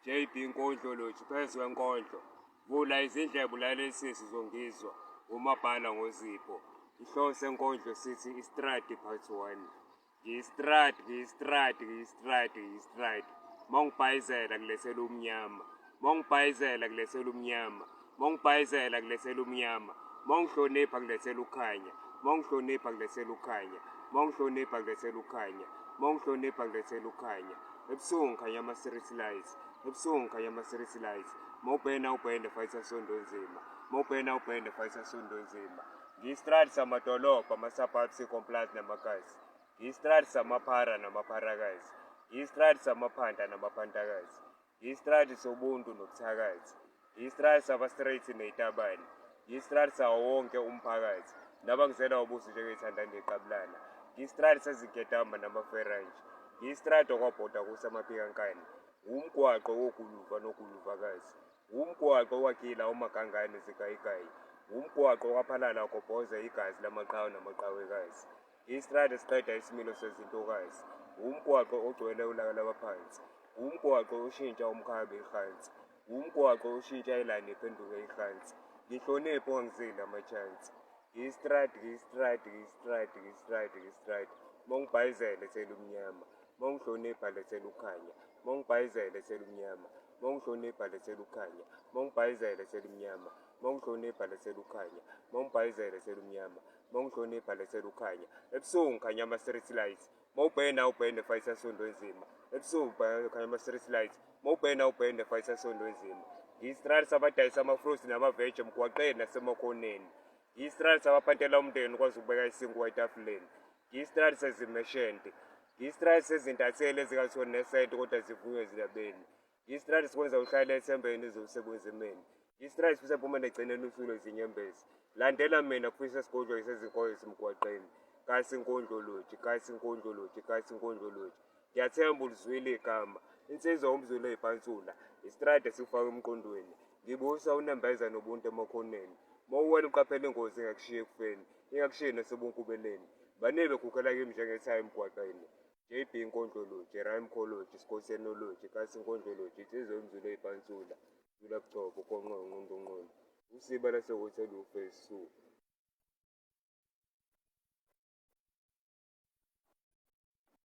JB Nkondlo Loji phezu kwenkondlo. Vula izindlebe ulalelise sizongizwa. Umabhala ngoZipho. Isihloko senkondlo sithi Istradi Part 1. Ngiyistradi. Mongibhayizela kulethela umnyama. Mongibhayizela kulethela umnyama. Mongibhayizela kulethela umnyama. Mongihlonipha kulethela ukhanya. Mongihlonipha kulethela ukhanya. Mongihlonipha kulethela ukhanya. Mongihlonipha kulethela ukhanya. Ebusuku ngikhanya ama-street lights. Ebusuku ngikhanya ama-street lights. Mawubhena ubhende fayisa sondo nzima. Mawubhena ubhende fayisa sondo nzima. Ngiyistradi samadolobha, ama-suburbs, i-compliance namakazi. Ngiyistradi samaphara namapharakazi. Ngiyistradi samaphanda namaphandakazi. Ngiyistradi sobuntu nobuthakathi. Ngiyistradi saba-straight ney'tabane. Ngiyistradi sawo wonke umphakathi. Nabangizela ubuso njengey'thandani neqabulana. Ngiyistradi sezigedama namaferanje. Ngiyistradi okwabhoda kusamaphikankani. Umgwaqo woguluva noguluvakazi. Umgwaqo wakhila umagangane zikayigayi. Umgwaqo waphalala kobhoza igazi lamaqhawe namaqhawekazi. Istradi siqeda isimilo sezintokazi. Umgwaqo ogcwele ulaka labaphansi. Umgwaqo ushintsha umkhabe ihansi. Umgwaqo ushintsha ilani iphenduke ihansi. Ngihloniphe ungangizeli amachansi. Istradi. Mongibhayizela lethela umnyama. Mongihlonipha lethela ukhanya. Mongibhayizela lethela umnyama. Mongihlonipha lethela ukhanya. Mongibhayizela lethela umnyama. Mongihlonipha lethela ukhanya. Mongibhayizela lethela umnyama. Mongihlonipha lethela ukhanya. Ebusuku ngikhanya ama-street lights. Mawubhena ubhende fayisa sondo nzima. Ebusuku ngikhanya ama-street lights. Mawubhena ubhende fayisa sondo nzima. Ngiyistradi sabadayisa ama-fruits nama-veg emgwaqeni nasemakhoneni. Ngiyistradi sabaphantela umndeni ukwazi ukubeka isinkwa etafuleni. Ngiyistradi sezimeshente. Ngiyistradi sezintatheli ezikathoni nesente kodwa zivunywe ezindabeni. Ngiyistradi sikwenza uhlale ethembeni izosebunzimeni. Ngiyistradi futhi ephumeni egcineni usulo izinyembezi. Landela mina kufisa isigodlo sezinkoyo esemgwaqeni. Kasi Nkondlo Loji. Ngiyathemba ulizwile igama. Insizwa umzulu ey'phansula. Istradi esifaka emqondweni. Ngibusa unembeza nobuntu emakhoneni. Mawuwela uqaphela ingozi ingakushiya ekufeni. Ingakushiye nasebunkubeleni. Baningi bekhukhela kimi njengethaya emgwaqeni. JB Nkondlo Loji, Rhyme Kholoji, Skossenoloji, Kasi Nkondlo Loji, insizwa umzulu ey'phansula. Zula buchopho, konqo, nqondo. Usiba lasehothela uFace 2.